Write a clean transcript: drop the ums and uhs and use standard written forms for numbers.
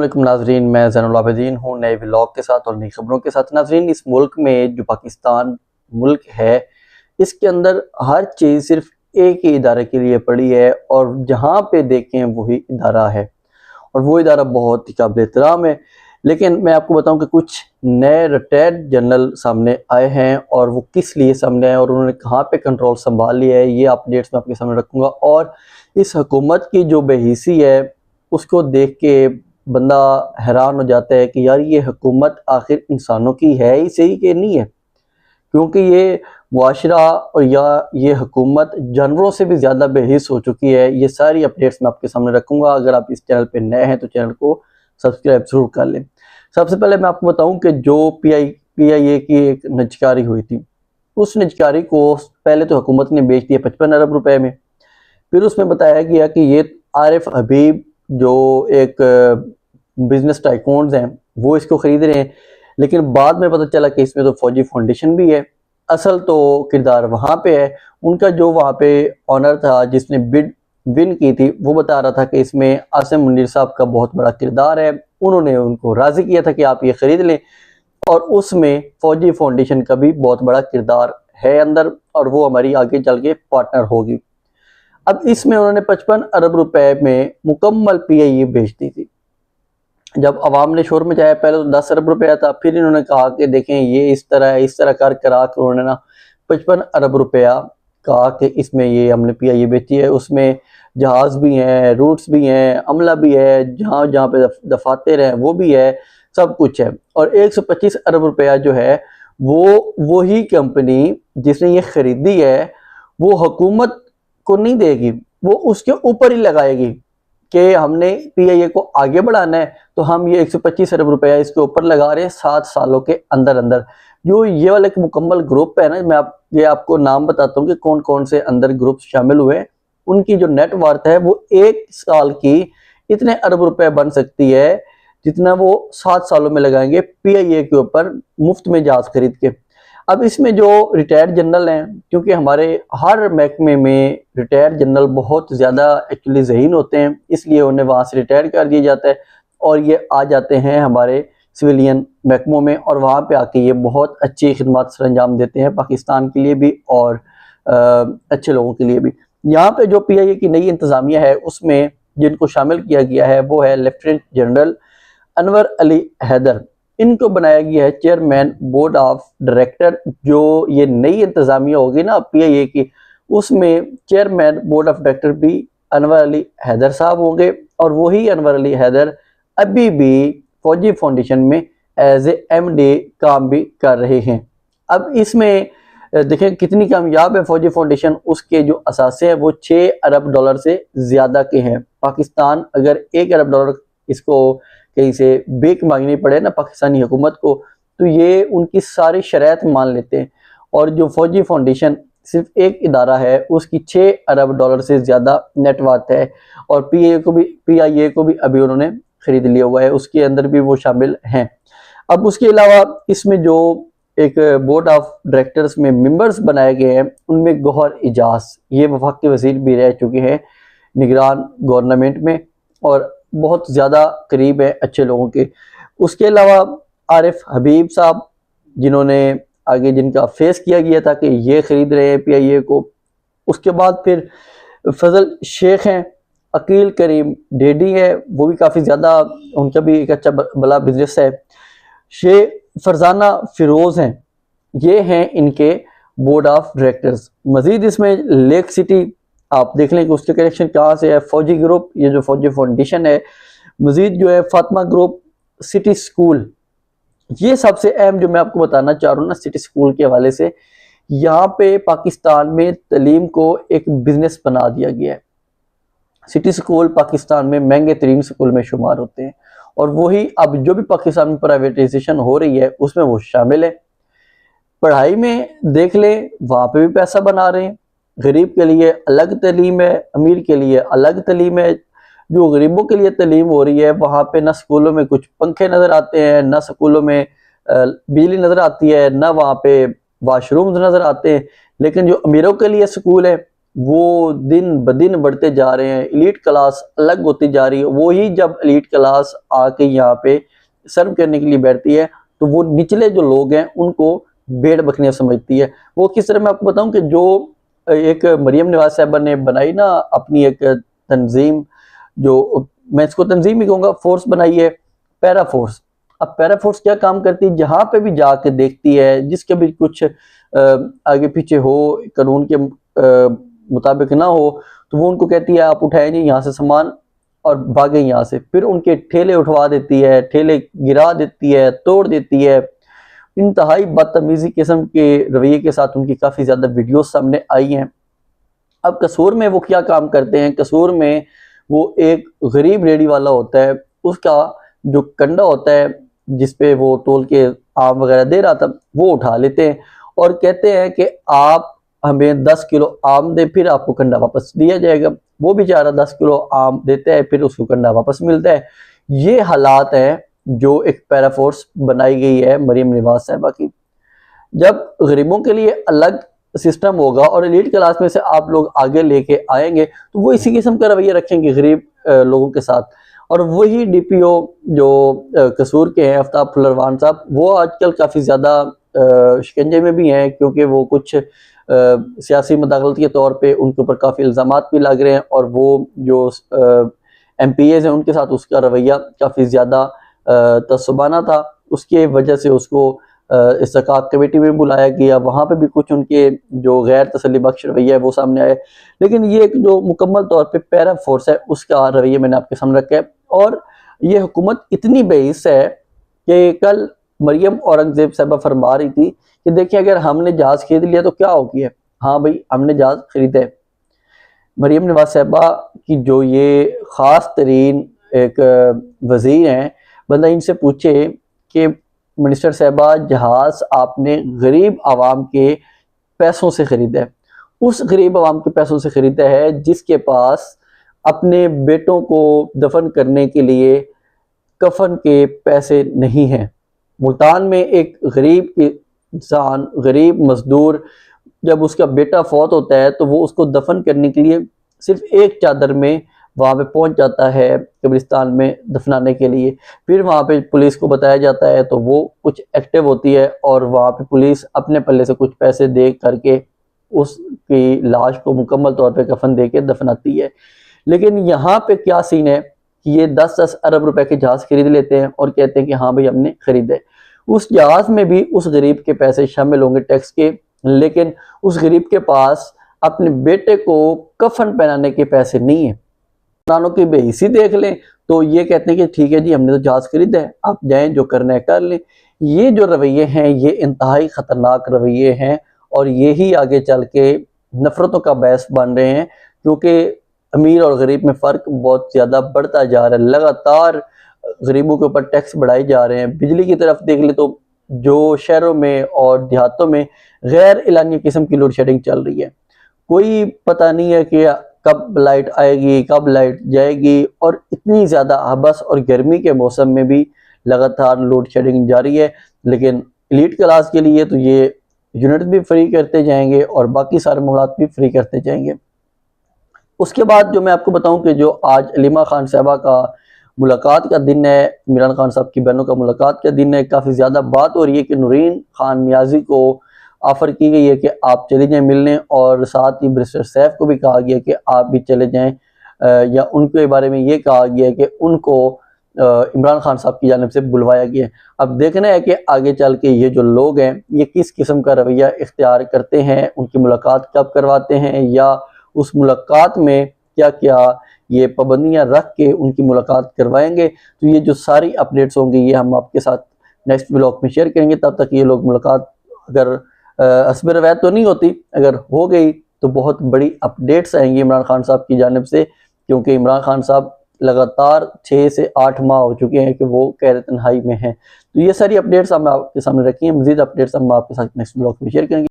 अस्सलामुअलैकुम नाजरीन, मैं ज़ैनुल आबिदीन हूँ नए व्लॉग के साथ और नई खबरों के साथ। नाजरीन, इस मुल्क में जो पाकिस्तान मुल्क है, इसके अंदर हर चीज़ सिर्फ एक ही इदारे के लिए पड़ी है और जहाँ पे देखें वही इदारा है और वो इदारा बहुत ही काबिल एहतराम है। लेकिन मैं आपको बताऊं कि कुछ नए रिटायर्ड जनरल सामने आए हैं और वो किस लिए सामने आए और उन्होंने कहाँ पे कंट्रोल संभाल लिया है, ये अपडेट्स मैं आपके सामने रखूँगा। और इस हुकूमत की जो बेहिसी है उसको देख के बंदा हैरान हो जाता है कि यार ये हुकूमत आखिर इंसानों की है ही सही कि नहीं है, क्योंकि ये मुआशरा और या ये हुकूमत जानवरों से भी ज़्यादा बेहिस हो चुकी है। ये सारी अपडेट्स मैं आपके सामने रखूँगा। अगर आप इस चैनल पे नए हैं तो चैनल को सब्सक्राइब ज़रूर कर लें। सबसे पहले मैं आपको बताऊं कि जो पीआईए की एक निजकारी हुई थी, उस निजकारी को पहले तो हुकूमत ने बेच दिया 55 अरब रुपए में। फिर उसमें बताया गया कि ये आरिफ हबीब जो एक बिजनेस टाइकून्स हैं वो इसको खरीद रहे हैं, लेकिन बाद में पता चला कि इसमें तो फौजी फाउंडेशन भी है। असल तो किरदार वहाँ पे है। उनका जो वहाँ पे ऑनर था जिसने बिड विन की थी, वो बता रहा था कि इसमें आसिम मुनीर साहब का बहुत बड़ा किरदार है। उन्होंने उनको राज़ी किया था कि आप ये खरीद लें और उसमें फौजी फाउंडेशन का भी बहुत बड़ा किरदार है अंदर और वो हमारी आगे चल के पार्टनर होगी। अब इसमें उन्होंने 55 अरब रुपए में मुकम्मल पीआईए बेच दी थी। जब अवाम ने शोर मचाया, पहले तो 10 अरब रुपया था, फिर इन्होंने कहा कि देखें ये इस तरह कर करा कर उन्होंने ना 55 अरब रुपया कहा कि इसमें ये हमने पीआईए बेची है। उसमें जहाज भी हैं, रूट्स भी हैं, अमला भी है, जहाँ जहाँ पे दफातर हैं वो भी है, सब कुछ है। और 125 अरब रुपया जो है वो वही कंपनी जिसने ये खरीदी है वो हुकूमत को नहीं देगी, वो उसके ऊपर ही लगाएगी कि हमने पीआईए को आगे बढ़ाना है तो हम ये 125 अरब रुपया इसके ऊपर लगा रहे हैं 7 सालों के अंदर अंदर। जो ये वाला एक मुकम्मल ग्रुप है ना, मैं ये आपको नाम बताता हूँ कि कौन कौन से अंदर ग्रुप शामिल हुए। उनकी जो नेट वर्थ है वो 1 साल की इतने अरब रुपए बन सकती है जितना वो 7 सालों में लगाएंगे पीआईए के ऊपर मुफ्त में जहाज खरीद के। अब इसमें जो रिटायर्ड जनरल हैं, क्योंकि हमारे हर महकमे में रिटायर्ड जनरल बहुत ज़्यादा एक्चुअली ज़हीन होते हैं, इसलिए उन्हें वहाँ से रिटायर कर दिया जाता है और ये आ जाते हैं हमारे सिविलियन महकमों में और वहाँ पे आके ये बहुत अच्छी खिदमत सर अंजाम देते हैं पाकिस्तान के लिए भी और अच्छे लोगों के लिए भी। यहाँ पे जो पीआईए की नई इंतज़ामिया है उसमें जिनको शामिल किया गया है वो है लेफ्टिनेंट जनरल अनवर अली हैदर। इनको बनाया गया है चेयरमैन बोर्ड ऑफ डायरेक्टर। जो ये नई इंतजामिया होगी ना पीआईए की, उसमें चेयरमैन बोर्ड ऑफ डायरेक्टर भी अनवर अली हैदर साहब होंगे और वही अनवर अली हैदर अभी भी फौजी फाउंडेशन में एज ए एमडी काम भी कर रहे हैं। अब इसमें देखें कितनी कामयाब है फौजी फाउंडेशन। उसके जो असासे हैं वो 6 अरब डॉलर से ज़्यादा के हैं। पाकिस्तान अगर 1 अरब डॉलर इसको कहीं से बेक मांगनी पड़े ना पाकिस्तानी हुकूमत को, तो ये उनकी सारी शराइत मान लेते हैं। और जो फौजी फाउंडेशन सिर्फ एक इदारा है उसकी 6 अरब डॉलर से ज़्यादा नेटवर्थ है और पीआईए को भी अभी उन्होंने खरीद लिया हुआ है, उसके अंदर भी वो शामिल हैं। अब उसके अलावा इसमें जो एक बोर्ड ऑफ डायरेक्टर्स में मेंबर्स बनाए गए हैं उनमें गौहर इजाज ये वफाकी वज़ीर भी रह चुके हैं निगरान गवर्नमेंट में और बहुत ज़्यादा करीब है अच्छे लोगों के। उसके अलावा आरिफ हबीब साहब जिन्होंने आगे जिनका फेस किया गया था कि ये खरीद रहे हैं पीआईए को। उसके बाद फिर फजल शेख हैं, अकील करीम डेडी है, वो भी काफ़ी ज़्यादा उनका भी एक अच्छा बड़ा बिजनेस है। शेख फरजाना फिरोज़ हैं, ये हैं इनके बोर्ड ऑफ डायरेक्टर्स। मज़ीद इसमें लेक सिटी आप देख लें कि उसके कनेक्शन कहाँ से है। फौजी ग्रुप ये जो फौजी फाउंडेशन है, मजीद जो है फातिमा ग्रुप, सिटी स्कूल, ये सबसे अहम जो मैं आपको बताना चाह रहा हूँ ना सिटी स्कूल के हवाले से, यहाँ पे पाकिस्तान में तलीम को एक बिजनेस बना दिया गया है। सिटी स्कूल पाकिस्तान में महंगे तरीन स्कूल में शुमार होते हैं और वही अब जो भी पाकिस्तान में प्राइवेटाइजेशन हो रही है उसमें वो शामिल है। पढ़ाई में देख लें वहाँ पे भी पैसा बना रहे हैं। गरीब के लिए अलग तलीम है, अमीर के लिए अलग तलीम है। जो गरीबों के लिए तलीम हो रही है वहाँ पे ना स्कूलों में कुछ पंखे नज़र आते हैं, ना स्कूलों में बिजली नज़र आती है, ना वहाँ पे वाशरूम्स नज़र आते हैं। लेकिन जो अमीरों के लिए स्कूल है वो दिन ब दिन बढ़ते जा रहे हैं, एलीट क्लास अलग होती जा रही है। वही जब एलीट क्लास आके यहाँ पे सर्व करने के लिए बैठती है तो वो निचले जो लोग हैं उनको भेड़ बकरियां समझती है। वो किस तरह मैं आपको बताऊं कि जो एक मरियम नवाज साहबा ने बनाई ना अपनी एक तंजीम, जो मैं इसको तंजीम ही कहूँगा, फोर्स बनाई है, पैरा फोर्स। अब पैरा फोर्स क्या काम करती है, जहाँ पे भी जाके देखती है जिसके भी कुछ आगे पीछे हो, कानून के मुताबिक ना हो, तो वो उनको कहती है आप उठाएं जी यहाँ से सामान और भागें यहाँ से। फिर उनके ठेले उठवा देती है, ठेले गिरा देती है, तोड़ देती है। इंतहाई बदतमीजी किस्म के रवैये के साथ उनकी काफ़ी ज़्यादा वीडियोस सामने आई हैं। अब कसूर में वो क्या काम करते हैं, कसूर में वो एक गरीब रेडी वाला होता है, उसका जो कंडा होता है जिसपे वो तोल के आम वगैरह दे रहा था, वो उठा लेते हैं और कहते हैं कि आप हमें 10 किलो आम दे, फिर आपको कंडा वापस दिया जाएगा। वो बेचारा 10 किलो आम देता है, फिर उसको कंडा वापस मिलता है। ये हालात है जो एक पैराफोर्स बनाई गई है मरियम नवाज साहबा की। जब गरीबों के लिए अलग सिस्टम होगा और एलीट क्लास में से आप लोग आगे लेके आएंगे तो वो इसी किस्म का रवैया रखेंगे गरीब लोगों के साथ। और वही डीपीओ जो कसूर के हैं आफ्ताब फुलरवान साहब, वो आजकल काफ़ी ज़्यादा शिकंजे में भी हैं, क्योंकि वो कुछ सियासी मदाखलत के तौर पे उनके ऊपर काफ़ी इल्ज़ामात भी लग रहे हैं और वो जो MPAs हैं उनके साथ उसका रवैया काफ़ी ज़्यादा तस्सुबाना था। उसके वजह से उसको इस्तेकाक कमेटी में बुलाया गया, वहाँ पे भी कुछ उनके जो गैर तसल्ली बख्श रवैया है वो सामने आए। लेकिन ये एक जो मुकम्मल तौर पे पैरा फोर्स है उसका रवैया मैंने आपके सामने रखा है। और ये हुकूमत इतनी बेइस है कि कल मरियम औरंगजेब साहबा फरमा रही थी कि देखिए अगर हमने जहाज़ खरीद लिया तो क्या हो गया। हाँ भाई, हमने जहाज़ खरीदा है। मरियम नवाज साहबा की जो ये ख़ास तरीन एक वज़ीर हैं, बंदा इनसे पूछे कि मिनिस्टर साहबा जहाज़ आपने गरीब आवाम के पैसों से ख़रीदा है, उस गरीब आवाम के पैसों से ख़रीदा है जिसके पास अपने बेटों को दफन करने के लिए कफन के पैसे नहीं हैं। मुल्तान में एक गरीब इंसान, गरीब मजदूर, जब उसका बेटा फौत होता है तो वो उसको दफन करने के लिए सिर्फ एक चादर में वहाँ पे पहुँच जाता है कब्रिस्तान में दफनाने के लिए। फिर वहाँ पे पुलिस को बताया जाता है तो वो कुछ एक्टिव होती है और वहाँ पे पुलिस अपने पल्ले से कुछ पैसे दे करके उसकी लाश को मुकम्मल तौर पे कफन दे के दफनाती है। लेकिन यहाँ पे क्या सीन है कि ये 10-10 अरब रुपए के जहाज़ खरीद लेते हैं और कहते हैं कि हाँ भाई हमने खरीदे। उस जहाज़ में भी उस गरीब के पैसे शामिल होंगे टैक्स के, लेकिन उस गरीब के पास अपने बेटे को कफन पहनाने के पैसे नहीं है। हुक्मरानों की बेइज्जती देख लें तो ये कहते हैं कि ठीक है जी हमने तो जहाज़ खरीदा है, आप जाएं जो करना है कर लें। ये जो रवैये हैं ये इंतहाई ख़तरनाक रवैये हैं और यही आगे चल के नफ़रतों का बायस बन रहे हैं, क्योंकि अमीर और गरीब में फ़र्क बहुत ज़्यादा बढ़ता जा रहा है। लगातार गरीबों के ऊपर टैक्स बढ़ाए जा रहे हैं। बिजली की तरफ देख ले तो जो शहरों में और देहातों में गैर एलानिया किस्म की लोड शेडिंग चल रही है, कोई पता नहीं है कि कब लाइट आएगी कब लाइट जाएगी। और इतनी ज़्यादा हबस और गर्मी के मौसम में भी लगातार लोड शेडिंग जारी है। लेकिन एलीट क्लास के लिए तो ये यूनिट भी फ्री करते जाएंगे और बाकी सारे मामलात भी फ्री करते जाएंगे। उसके बाद जो मैं आपको बताऊं कि जो आज अलीमा खान साहबा का मुलाकात का दिन है, इमरान खान साहब की बहनों का मुलाकात का दिन है, काफ़ी ज़्यादा बात हो रही है कि नूरीन खान नियाज़ी को ऑफ़र की गई है कि आप चले जाएं मिलने, और साथ ही बैरिस्टर सैफ को भी कहा गया कि आप भी चले जाएं, या उनके बारे में ये कहा गया है कि उनको इमरान खान साहब की जानिब से बुलवाया गया है। अब देखना है कि आगे चल के ये जो लोग हैं ये किस किस्म का रवैया इख्तियार करते हैं, उनकी मुलाकात कब करवाते हैं, या उस मुलाकात में क्या क्या ये पाबंदियाँ रख के उनकी मुलाकात करवाएंगे। तो ये जो सारी अपडेट्स होंगी ये हम आपके साथ नेक्स्ट ब्लॉग में शेयर करेंगे। तब तक ये लोग मुलाकात अगर हस्ब रवायत तो नहीं होती, अगर हो गई तो बहुत बड़ी अपडेट्स आएंगी इमरान खान साहब की जानिब से, क्योंकि इमरान खान साहब लगातार 6 से 8 माह हो चुके हैं कि वो कैद तन्हाई में हैं। तो ये सारी अपडेट्स हम आपके सामने रखी हैं। मज़ीद अपडेट्स हम आपके साथ नेक्स्ट ब्लॉग में शेयर करेंगे।